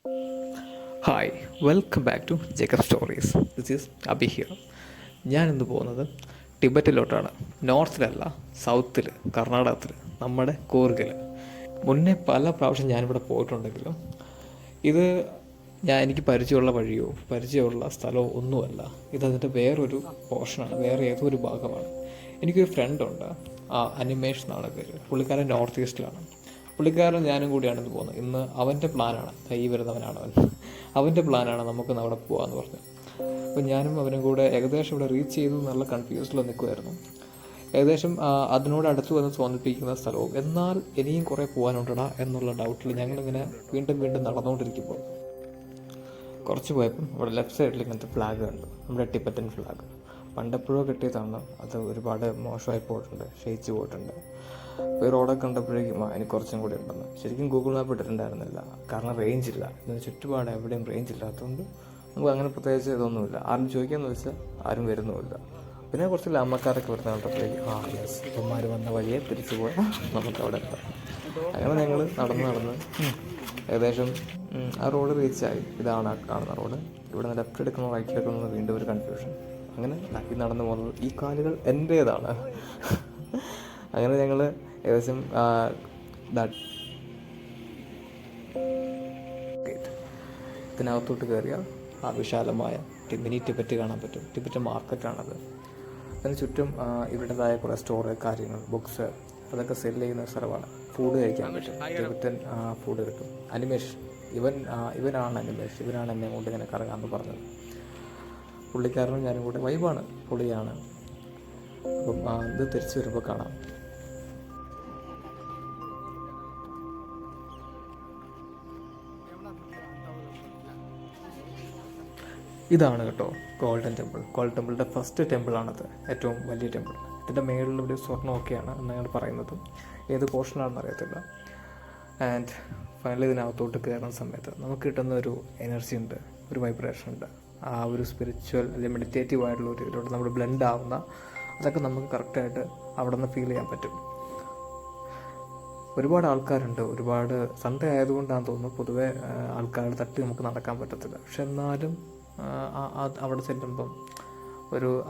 Hi, welcome back to Jacob Stories. This is Abi here. ഞാനിന്ന് പോകുന്നത് ടിബറ്റിലോട്ടാണ്. നോർത്തിലല്ല, സൗത്തിൽ, കർണാടകത്തിൽ, നമ്മുടെ കൂർഗിൽ. മുന്നേ പല പ്രാവശ്യം ഞാനിവിടെ പോയിട്ടുണ്ടെങ്കിലും ഇത് എനിക്ക് പരിചയമുള്ള വഴിയോ പരിചയമുള്ള സ്ഥലമോ ഒന്നുമല്ല. ഇതതിൻ്റെ വേറൊരു പോർഷനാണ്, വേറെ ഏതോ ഒരു ഭാഗമാണ്. എനിക്കൊരു ഫ്രണ്ടുണ്ട്, അനിമേഷ് എന്നാണ് പേര്. പുള്ളിക്കാരൻ നോർത്ത് ഈസ്റ്റിലാണ്. പുള്ളിക്കാരൻ ഞാനും കൂടിയാണിന്ന് പോകുന്നത്. ഇന്ന് അവൻ്റെ പ്ലാനാണ്, കൈ വരുന്നവനാണ് അവൻ്റെ പ്ലാനാണ് നമുക്ക് അവിടെ പോകാമെന്ന് പറഞ്ഞു. അപ്പോൾ ഞാനും അവനും കൂടെ ഏകദേശം ഇവിടെ റീച്ച് ചെയ്തു നല്ല കൺഫ്യൂസ്ഡിൽ നിൽക്കുമായിരുന്നു. ഏകദേശം അതിനോട് അടുത്ത് വന്ന് തോന്നിപ്പിക്കുന്ന സ്ഥലവും എന്നാൽ ഇനിയും കുറേ പോകാനുണ്ടടാ എന്നുള്ള ഡൗട്ടിൽ ഞങ്ങളിങ്ങനെ വീണ്ടും വീണ്ടും നടന്നുകൊണ്ടിരിക്കുമ്പോൾ കുറച്ച് പോയപ്പം അവിടെ ലെഫ്റ്റ് സൈഡിൽ ഇങ്ങനത്തെ ഫ്ലാഗ് കണ്ടു, നമ്മുടെ ടിബറ്റൻ ഫ്ലാഗ്. പണ്ടെപ്പോഴോ കിട്ടിയതാണ്, അത് ഒരുപാട് മോശമായി പോയിട്ടുണ്ട്, ക്ഷയിച്ച് പോയിട്ടുണ്ട്. ഒരു റോഡൊക്കെ കണ്ടപ്പോഴേക്കും എനിക്ക് കുറച്ചും കൂടി ഉണ്ടെന്ന്. ശരിക്കും ഗൂഗിൾ മാപ്പ് ഇട്ടിട്ടുണ്ടായിരുന്നില്ല, കാരണം റേഞ്ച് ഇല്ല. ഇതിന് ചുറ്റുപാട് എവിടെയും റേഞ്ച് ഇല്ലാത്തതുകൊണ്ട് നമുക്ക് അങ്ങനെ പ്രത്യേകിച്ച് ഇതൊന്നുമില്ല. ആരും ചോദിക്കാമെന്ന് വെച്ചാൽ ആരും വരുന്നുമില്ല. പിന്നെ കുറച്ച് ലാമക്കാരൊക്കെ വരുന്ന കണ്ടപ്പോഴേക്കും യെസ്, ഇപ്പന്മാർ വന്ന വഴിയെ തിരിച്ചു പോയാൽ നമുക്ക് അവിടെ എത്താം. അങ്ങനെ ഞങ്ങൾ നടന്ന് ഏകദേശം ആ റോഡ് റീച്ചായി. ഇതാണ് കാണുന്ന റോഡ്. ഇവിടെ നിന്ന് ലെഫ്റ്റ് എടുക്കുന്ന റൈറ്റ് എടുക്കുന്നത് വീണ്ടും ഒരു കൺഫ്യൂഷൻ. അങ്ങനെ ഈ നടന്നു പോകുന്നത് ഈ കാലുകൾ എൻ്റേതാണ്. അങ്ങനെ ഞങ്ങൾ ഏകദേശം ഇതിനകത്തോട്ട് കയറിയാൽ ആ വിശാലമായ മിനി ടിബറ്റ് കാണാൻ പറ്റും. ടിബറ്റ് മാർക്കറ്റാണത്. അതിന് ചുറ്റും ഇവിടേതായ കുറേ സ്റ്റോറ്, കാര്യങ്ങൾ, ബുക്സ് അതൊക്കെ സെല് ചെയ്യുന്ന സ്ഥലമാണ്. ഫുഡ് കഴിക്കാൻ പറ്റും, ടിബറ്റൻ ഫുഡ് കിട്ടും. അനിമേഷ് ഇവനാണ് അനിമേഷ്, ഇവനാണ് എന്നെ കൊണ്ട് ഇങ്ങനെ കറങ്ങാമെന്ന് പറഞ്ഞത്. പുള്ളിക്കാരനും ഞാനും കൂടെ വൈബാണ്, പൊളിയാണ്. അപ്പം ഇത് തിരിച്ചു വരുമ്പോൾ കാണാം. ഇതാണ് കേട്ടോ ഗോൾഡൻ ടെമ്പിൾ. ഗോൾഡൻ ടെമ്പിളിൻ്റെ ഫസ്റ്റ് ടെമ്പിളാണത്, ഏറ്റവും വലിയ ടെമ്പിൾ. ഇതിൻ്റെ മേളിൽ ഒരു സ്വർണ്ണമൊക്കെയാണ് എന്നാണ് പറയുന്നത്. ഏത് പോർഷനാണെന്ന് അറിയത്തില്ല. ആൻഡ് ഫൈനലി ഇതിനകത്തോട്ട് കയറുന്ന സമയത്ത് നമുക്ക് കിട്ടുന്ന ഒരു എനർജി ഉണ്ട്, ഒരു വൈബ്രേഷൻ ഉണ്ട്. ആ ഒരു സ്പിരിച്വൽ അല്ലെങ്കിൽ മെഡിറ്റേറ്റീവ് ആയിട്ടുള്ള ഒരു ഇതിലൂടെ നമ്മൾ ബ്ലെൻഡ് ആവുന്ന അതൊക്കെ നമുക്ക് കറക്റ്റായിട്ട് അവിടെ നിന്ന് ഫീൽ ചെയ്യാൻ പറ്റും. ഒരുപാട് ആൾക്കാരുണ്ട്. ഒരുപാട് സൺഡേ ആയതുകൊണ്ടാണെന്ന് തോന്നുന്നു പൊതുവെ ആൾക്കാരുടെ തട്ടി നമുക്ക് നടക്കാൻ പറ്റത്തില്ല. പക്ഷെ എന്നാലും അവിടെ ചെല്ലുമ്പം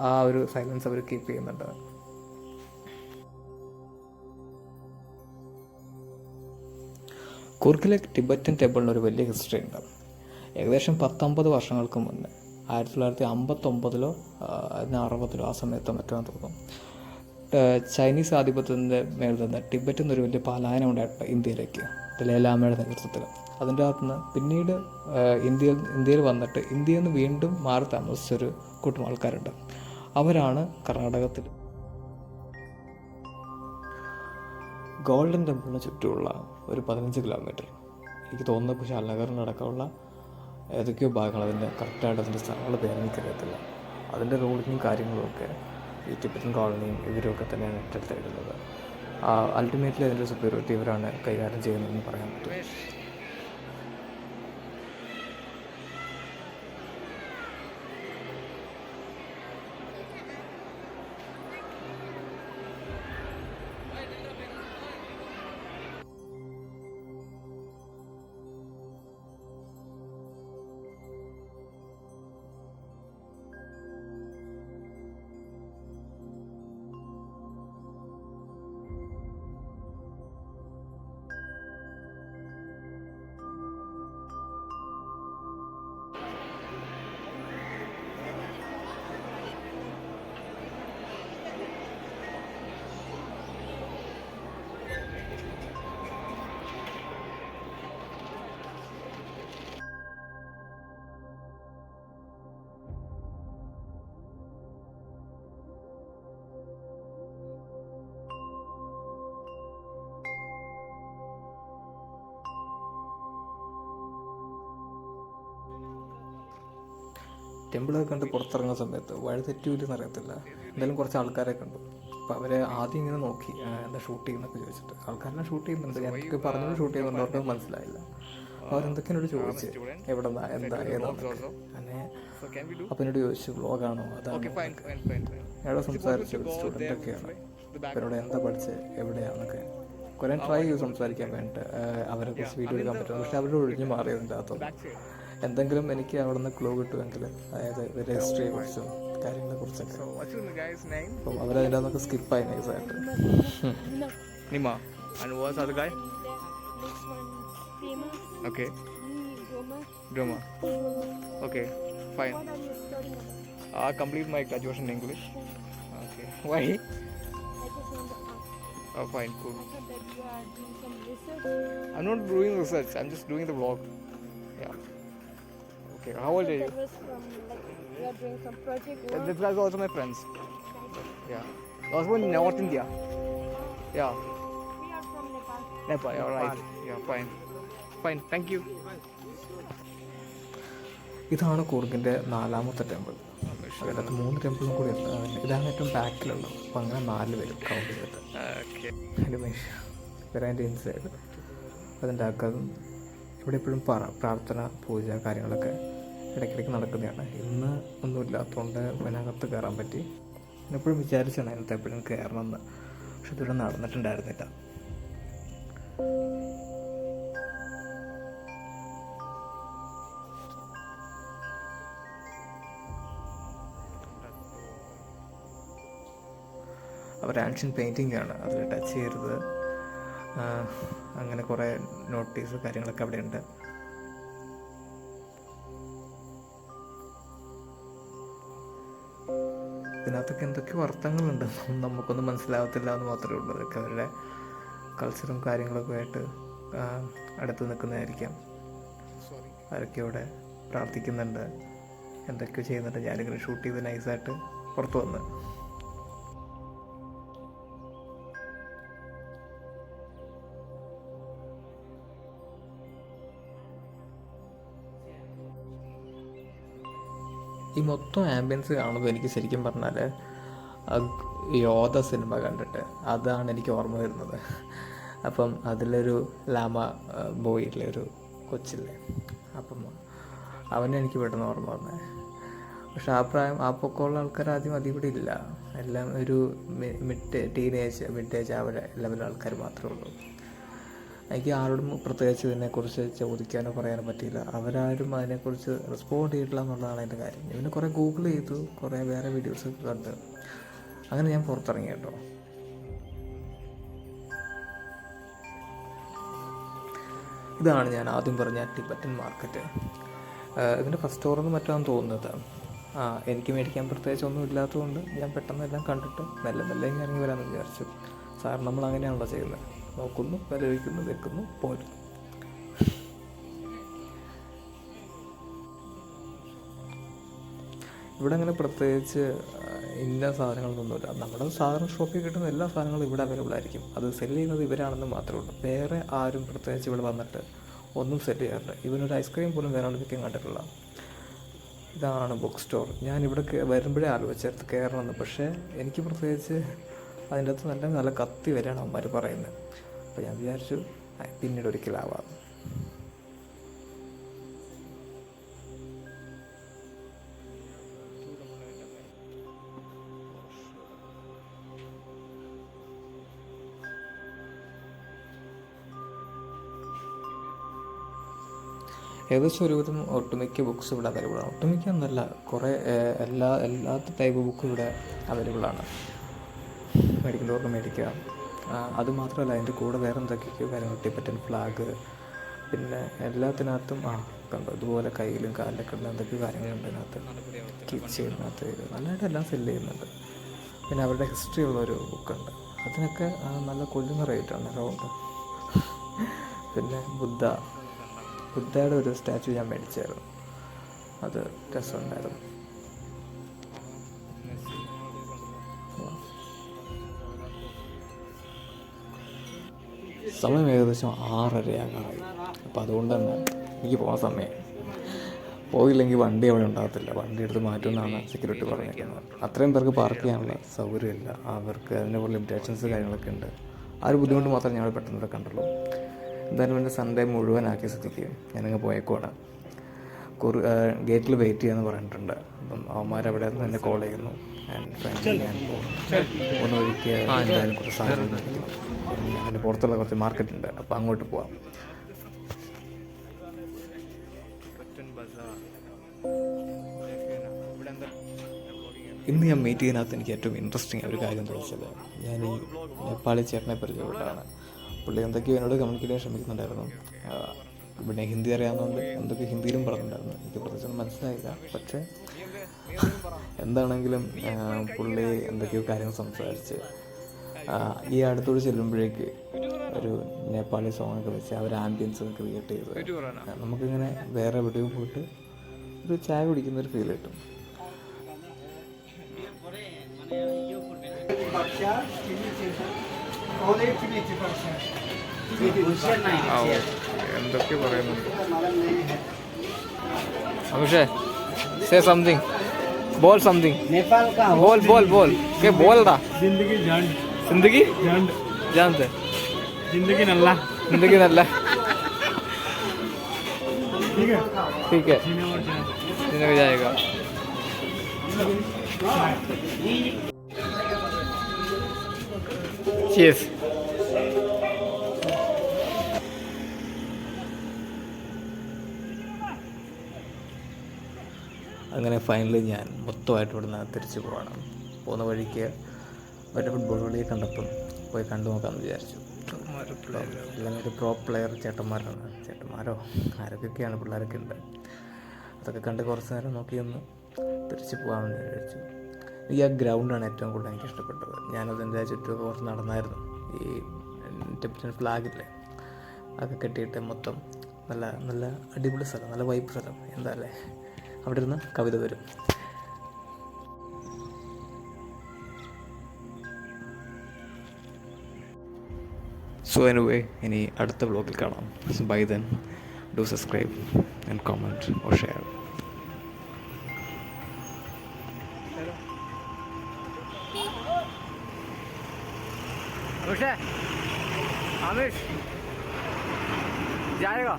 ആ ഒരു സൈലൻസ് അവർ കീപ്പ് ചെയ്യുന്നുണ്ട്. കൂർഗിലെ ടിബറ്റൻ ടെമ്പിളിന് ഒരു വലിയ ഹിസ്റ്ററി ഉണ്ട്. ഏകദേശം 10-50 വർഷങ്ങൾക്ക് മുന്നേ 1959 60 ആ സമയത്തോ മറ്റോ തോന്നും, ചൈനീസ് ആധിപത്യത്തിൻ്റെ മേളിൽ നിന്ന് ടിബറ്റിൽ നിന്നൊരു വലിയ പലായനം ഉണ്ടായിട്ടുണ്ട് ഇന്ത്യയിലേക്ക്, ദലൈലാമയുടെ നേതൃത്വത്തിൽ. അതിൻ്റെ അകത്തുനിന്ന് പിന്നീട് ഇന്ത്യയിൽ വന്നിട്ട് ഇന്ത്യയിൽ നിന്ന് വീണ്ടും മാറി താമസിച്ചൊരു കൂട്ടം ആൾക്കാരുണ്ട്. അവരാണ് കർണാടകത്തിൽ ഗോൾഡൻ ടെമ്പിളിന് ചുറ്റുമുള്ള ഒരു 15 കിലോമീറ്റർ, എനിക്ക് തോന്നുന്നത് കുശാലനഗറിനടക്കമുള്ള ഏതൊക്കെയോ ഭാഗങ്ങൾ, അതിൻ്റെ കറക്റ്റായിട്ട് അതിൻ്റെ സ്ഥലങ്ങളുടെ പേര് എനിക്കറിയത്തില്ല. അതിൻ്റെ റൂളിങ്ങും കാര്യങ്ങളുമൊക്കെ ഈ ടിബറ്റൻ കോളനിയും ഇവരൊക്കെ തന്നെയാണ് ഏറ്റെടുത്തിരുന്നത്. അൾട്ടിമേറ്റ്ലി അതിൻ്റെ സുപ്പീരിയോറിറ്റി ഇവരാണ് കൈകാര്യം ചെയ്യുന്നതെന്ന് പറയാൻ പറ്റും. ടെമ്പിളൊക്കെ കണ്ട് പുറത്തിറങ്ങുന്ന സമയത്ത് വഴി തെറ്റൂലെന്ന് അറിയത്തില്ല. എന്തായാലും കുറച്ച് ആൾക്കാരെ കണ്ടു. അപ്പോൾ അവരെ ആദ്യം ഇങ്ങനെ നോക്കി, എന്താ ഷൂട്ട് ചെയ്യുന്നൊക്കെ ചോദിച്ചിട്ട്. ആൾക്കാരെല്ലാം ഷൂട്ട് ചെയ്യുന്നുണ്ട്, ഞാനൊക്കെ പറഞ്ഞത് ഷൂട്ട് ചെയ്യുന്നുണ്ട്, അവർക്ക് മനസ്സിലായില്ല. അവരെന്തൊക്കെയോട് ചോദിച്ച് എവിടെ നിന്നാ എന്താ ഏതാന്നൊക്കെ. അങ്ങനെ അപ്പം എന്നോട് ചോദിച്ചു വ്ളോഗാണോ അതാണ്. ഞങ്ങളുടെ സംസാരിച്ചു സ്റ്റുഡൻ്റൊക്കെയാണ്, അവരോട് എന്താ പഠിച്ചത് എവിടെയാണെന്നൊക്കെ. കുറേ ട്രൈ ചെയ്ത് സംസാരിക്കാൻ വേണ്ടിയിട്ട് അവരെ കുറിച്ച് വീഡിയോ എടുക്കാൻ പറ്റും. പക്ഷെ അവരുടെ ഒഴിഞ്ഞു മാറിയതിൻ്റെ അകത്തൊന്നും എന്തെങ്കിലും എനിക്ക് അവിടെ നിന്ന് ക്ലൂ കിട്ടുമെങ്കിൽ, അതായത് ഇവരുടെ ഹിസ്റ്ററിയെ കുറിച്ചും കാര്യങ്ങളെ കുറിച്ചൊക്കെ. അപ്പം അവരതിൻ്റെ അതൊക്കെ സ്കിപ്പായി നൈസായിട്ട്. Nima. And what's the other guy? This one, Prema. Okay. Roma. Drama. Okay. Fine. What are you studying about? I complete my graduation in English. Okay. Why? I just want to ask. Oh, fine. Cool. I thought that you are doing some research. I'm not doing research. I'm just doing the vlog. Yeah. Okay. How old are you? That was from like you are doing some project work. These guys are also my friends. Yeah. I was born in North India. Yeah. We are from Nepal. Nepal. Yeah, right. Yeah, fine. Fine. Thank you. ഇതാണ് കൂർഗിൻ്റെ 4ാമത്തെ temple. അതിനകത്ത് 3 ടെമ്പിളും കൂടി ഉണ്ട്. ഇതാണ് ഏറ്റവും ബാക്കിലുള്ളത്. അപ്പോൾ അങ്ങനെ 4 വരും count ചെയ്തിട്ട്. Okay. അതിൻ്റെ അതിൻ്റെ ഇൻസൈഡ് അതിൻ്റെ അകത്തും ഇവിടെ എപ്പോഴും പ്രാർത്ഥന, പൂജ കാര്യങ്ങളൊക്കെ ഇടയ്ക്കിടയ്ക്ക് നടക്കുന്നതാണ്. ഇന്ന് ഒന്നും ഇല്ലാത്തതുകൊണ്ട് അതിനകത്ത് കയറാൻ പറ്റി. ഞാൻ എപ്പോഴും വിചാരിച്ചാണ് അതിനകത്ത് എപ്പോഴും കയറണമെന്ന്, പക്ഷെ ഇതുവരെ നടന്നിട്ടുണ്ടായിരുന്നില്ല. അവർ ആൻഷ്യൻ പെയിൻറ്റിംഗ് ആണ്, അതിൽ ടച്ച് ചെയ്യരുത്, അങ്ങനെ കുറേ നോട്ടീസ് കാര്യങ്ങളൊക്കെ അവിടെ ഉണ്ട്. ഇതിനകത്തൊക്കെ എന്തൊക്കെയോ അർത്ഥങ്ങളുണ്ട്, നമുക്കൊന്നും മനസ്സിലാകത്തില്ല എന്ന് മാത്രമേ ഉള്ളൂ. അതൊക്കെ അവരുടെ കൾച്ചറും കാര്യങ്ങളൊക്കെ ആയിട്ട് അടുത്ത് നിൽക്കുന്നതായിരിക്കാം. അവരൊക്കെ ഇവിടെ പ്രാർത്ഥിക്കുന്നുണ്ട്, എന്തൊക്കെയോ ചെയ്യുന്നുണ്ട്. ഞാനിങ്ങനെ ഷൂട്ട് ചെയ്ത് നൈസായിട്ട് പുറത്തു വന്ന്. ഈ മൊത്തം ആംബിയൻസ് കാണുമ്പോൾ എനിക്ക് ശരിക്കും പറഞ്ഞാൽ യോധ സിനിമ കണ്ടിട്ട് അതാണ് എനിക്ക് ഓർമ്മ വരുന്നത്. അപ്പം അതിലൊരു ലാമ ബോയില്ലേ, ഒരു കൊച്ചില്ലേ, അപ്പം അവനെ എനിക്ക് പെട്ടെന്ന് ഓർമ്മ വന്നത്. പക്ഷെ ആ പ്രായം, ആ പൊക്കമുള്ള ആൾക്കാർ ആദ്യം ഇവിടെ ഇല്ല. എല്ലാം ഒരു മിഡ് ഏജ് ആ ലെവൽ ആൾക്കാർ മാത്രമേ ഉള്ളൂ. എനിക്ക് ആരോടും പ്രത്യേകിച്ച് ഇതിനെക്കുറിച്ച് ചോദിക്കാനോ പറയാനോ പറ്റിയില്ല. അവരാരും അതിനെക്കുറിച്ച് റെസ്പോണ്ട് ചെയ്തിട്ടില്ല എന്നുള്ളതാണ് അതിൻ്റെ കാര്യം. ഇവന് കുറേ ഗൂഗിൾ ചെയ്തു, കുറേ വേറെ വീഡിയോസൊക്കെ കണ്ട് അങ്ങനെ ഞാൻ പുറത്തിറങ്ങി കേട്ടോ. ഇതാണ് ഞാൻ ആദ്യം പറഞ്ഞ ടിബറ്റൻ മാർക്കറ്റ്. ഇതിൻ്റെ ഫസ്റ്റ് സ്റ്റോറെന്ന് മറ്റാണെന്ന് തോന്നുന്നത്. എനിക്ക് മേടിക്കാൻ പ്രത്യേകിച്ച് ഒന്നും ഇല്ലാത്തതുകൊണ്ട് ഞാൻ പെട്ടെന്ന് എല്ലാം കണ്ടിട്ട് മെല്ലെ മെല്ലെ ഇറങ്ങി വരാമെന്ന് വിചാരിച്ചു. സാർ നമ്മൾ അങ്ങനെയാണല്ലോ ചെയ്യുന്നത്, നോക്കുന്നു, വില വയ്ക്കുന്നു, വെക്കുന്നു, പോരുന്നു. ഇവിടെ അങ്ങനെ പ്രത്യേകിച്ച് ഇന്ന സാധനങ്ങളൊന്നുമില്ല. നമ്മുടെ സാധാരണ ഷോപ്പിൽ കിട്ടുന്ന എല്ലാ സാധനങ്ങളും ഇവിടെ അവൈലബിൾ ആയിരിക്കും. അത് സെല്ല് ചെയ്യുന്നത് ഇവരാണെന്ന് മാത്രമേ ഉള്ളൂ. വേറെ ആരും പ്രത്യേകിച്ച് ഇവിടെ വന്നിട്ട് ഒന്നും സെല്ല് ചെയ്യാറില്ല. ഇവനൊരു ഐസ്ക്രീം പോലും വേറെ ആൾക്കൊക്കെ കണ്ടിട്ടില്ല. ഇതാണ് ബുക്ക് സ്റ്റോർ. ഞാനിവിടെ വരുമ്പോഴേ ആലോചിച്ചെടുത്ത് കയറണമെന്ന്. പക്ഷേ എനിക്ക് പ്രത്യേകിച്ച് അതിൻ്റെ അകത്ത് നല്ല നല്ല കത്തി വരെയാണ് അവന്മാർ പറയുന്നത്. അപ്പോൾ ഞാൻ വിചാരിച്ചു പിന്നീട് ഒരിക്കലാവാം. ഏകദേശം ഒരുവിധം ഒട്ടുമിക്ക ബുക്ക്സ് ഇവിടെ അവൈലബിളാണ്. ഒട്ടുമിക്ക എന്നല്ല, കുറേ എല്ലാ ടൈപ്പ് ബുക്കും ഇവിടെ അവൈലബിളാണ്. മേടിക്കുന്നവർക്ക് മേടിക്കുക. അതുമാത്രമല്ല, അതിൻ്റെ കൂടെ വേറെ എന്തൊക്കെയൊക്കെയോ കാര്യങ്ങൾ, ടിബറ്റൻ ഫ്ലാഗ്, പിന്നെ എല്ലാത്തിനകത്തും കണ്ടോ ഇതുപോലെ കയ്യിലും കാലിലൊക്കെ ഉള്ള എന്തൊക്കെയോ കാര്യങ്ങളുണ്ട് ഇതിനകത്ത്. കീപ്പ് ചെയ്യുന്നതിനകത്ത് നല്ലതായിട്ട് എല്ലാം സെല്ല് ചെയ്യുന്നുണ്ട്. പിന്നെ അവരുടെ ഹിസ്റ്ററി ഉള്ളൊരു ബുക്കുണ്ട്, അതിനൊക്കെ നല്ല കൊല്ലുന്ന റേറ്റാണ്, അറൗണ്ട്. പിന്നെ ബുദ്ധയുടെ ഒരു സ്റ്റാച്ചു ഞാൻ മേടിച്ചായിരുന്നു, അത് രസമുണ്ടായിരുന്നു. സമയം ഏകദേശം 6:30 അപ്പോൾ അതുകൊണ്ട് തന്നെ എനിക്ക് പോകാൻ സമയം. പോയില്ലെങ്കിൽ വണ്ടി അവിടെ ഉണ്ടാകത്തില്ല, വണ്ടി എടുത്ത് മാറ്റുമെന്നാണ് സെക്യൂരിറ്റി പറഞ്ഞിരിക്കുന്നത്. അത്രയും പേർക്ക് പാർക്ക് ചെയ്യാനുള്ള സൗകര്യമില്ല, അവർക്ക് അതിൻ്റെ പോലെ ലിമിറ്റേഷൻസ് കാര്യങ്ങളൊക്കെ ഉണ്ട്. ആ ഒരു ബുദ്ധിമുട്ട് മാത്രമേ ഞങ്ങൾ പെട്ടെന്ന് കണ്ടുള്ളൂ. എന്തായാലും എൻ്റെ സൺഡേ മുഴുവനാക്കിയ സ്ഥിതിക്ക് ഞാനങ്ങ് പോയേക്കുവാണ്. ഗേറ്റിൽ വെയിറ്റ് ചെയ്യാമെന്ന് പറഞ്ഞിട്ടുണ്ട്. അപ്പം അവന്മാരവിടെ നിന്ന് എന്നെ കോൾ ചെയ്യുന്നു. ആൻഡ് ഫൈനലി ഞാൻ പോകുന്നു ഒഴിക്ക് എന്തായാലും കുറച്ച് സാധനം മേടിക്കണം. അതിൻ്റെ പുറത്തുള്ള കുറച്ച് മാർക്കറ്റ് ഉണ്ട്, അപ്പോൾ അങ്ങോട്ട് പോവാം. ഇന്ന് ഞാൻ മീറ്റ് ചെയ്യുന്നതിനകത്ത് എനിക്ക് ഏറ്റവും ഇൻട്രസ്റ്റിംഗ് ഒരു കാര്യം എന്താ വെച്ചാൽ, ഞാൻ ഈ നേപ്പാളി ചേട്ടനെ പരിചയപ്പെട്ടാണ്. പുള്ളി എന്തൊക്കെയോ എന്നോട് കമ്മ്യൂണിക്കേറ്റ് ചെയ്യാൻ ശ്രമിക്കുന്നുണ്ടായിരുന്നു. പിന്നെ ഹിന്ദി അറിയാവുന്നതുകൊണ്ട് എന്തൊക്കെ ഹിന്ദിയിലും പറഞ്ഞിട്ടുണ്ടായിരുന്നു. എനിക്ക് പ്രത്യേകിച്ചൊന്നും മനസ്സിലായില്ല. പക്ഷേ എന്താണെങ്കിലും പുള്ളി എന്തൊക്കെയോ കാര്യങ്ങൾ സംസാരിച്ച് ഈ അടുത്തോട് ചെല്ലുമ്പോഴേക്ക് ഒരു നേപ്പാളി സോങ്ങൊക്കെ വെച്ച് അവർ ആംബിയൻസ് ഒക്കെ ക്രിയേറ്റ് ചെയ്ത് നമുക്കിങ്ങനെ വേറെ എവിടെയോ പോയിട്ട് ഒരു ചായ കുടിക്കുന്നൊരു ഫീൽ കിട്ടും. എന്തൊക്കെ പറയുന്നുണ്ട്. അഭിഷേ സേ സംതിങ്, बोल समथिंग. नेपाल का बोल बोल बोल के बोल रहा. जिंदगी जान, जिंदगी जान जानते, जिंदगी नल्ला, जिंदगी नल्ला. ठीक है, ठीक है, जिंदगी जाएगा. Cheers. അങ്ങനെ ഫൈനലി ഞാൻ മൊത്തമായിട്ട് ഇവിടുന്ന് തിരിച്ചു പോവാണ്. പോകുന്ന വഴിക്ക് മറ്റേ ഫുട്ബോൾ കളിയെ കണ്ടപ്പം പോയി കണ്ടു നോക്കാമെന്ന് വിചാരിച്ചു. എല്ലാം ഒരു പ്രോ പ്ലെയർ ചേട്ടന്മാരാണ്, ചേട്ടന്മാരോ ആരൊക്കെയാണ്, പിള്ളേരൊക്കെ ഉണ്ട്. അതൊക്കെ കണ്ട് കുറച്ച് നേരം നോക്കി ഒന്ന് തിരിച്ചു പോകാമെന്ന് വിചാരിച്ചു. ഈ ആ ഗ്രൗണ്ടാണ് ഏറ്റവും കൂടുതൽ എനിക്ക് ഇഷ്ടപ്പെട്ടത്. ഞാനതിൻ്റെ ചുറ്റുമൊക്കെ കുറച്ച് നടന്നായിരുന്നു. ഈ ടിബറ്റൻ ഫ്ലാഗില്ലേ അതൊക്കെ കെട്ടിയിട്ട് മൊത്തം നല്ല നല്ല അടിപൊളി സ്ഥലം, നല്ല വൈബ് സ്ഥലം. എന്താ അല്ലേ, അവിടെ ഇരുന്ന് കവിത വരും. സോ എനിവേ, ഇനി അടുത്ത വ്ലോഗിൽ കാണാം. Bye then, do subscribe and comment or share. आमिश जाएगा.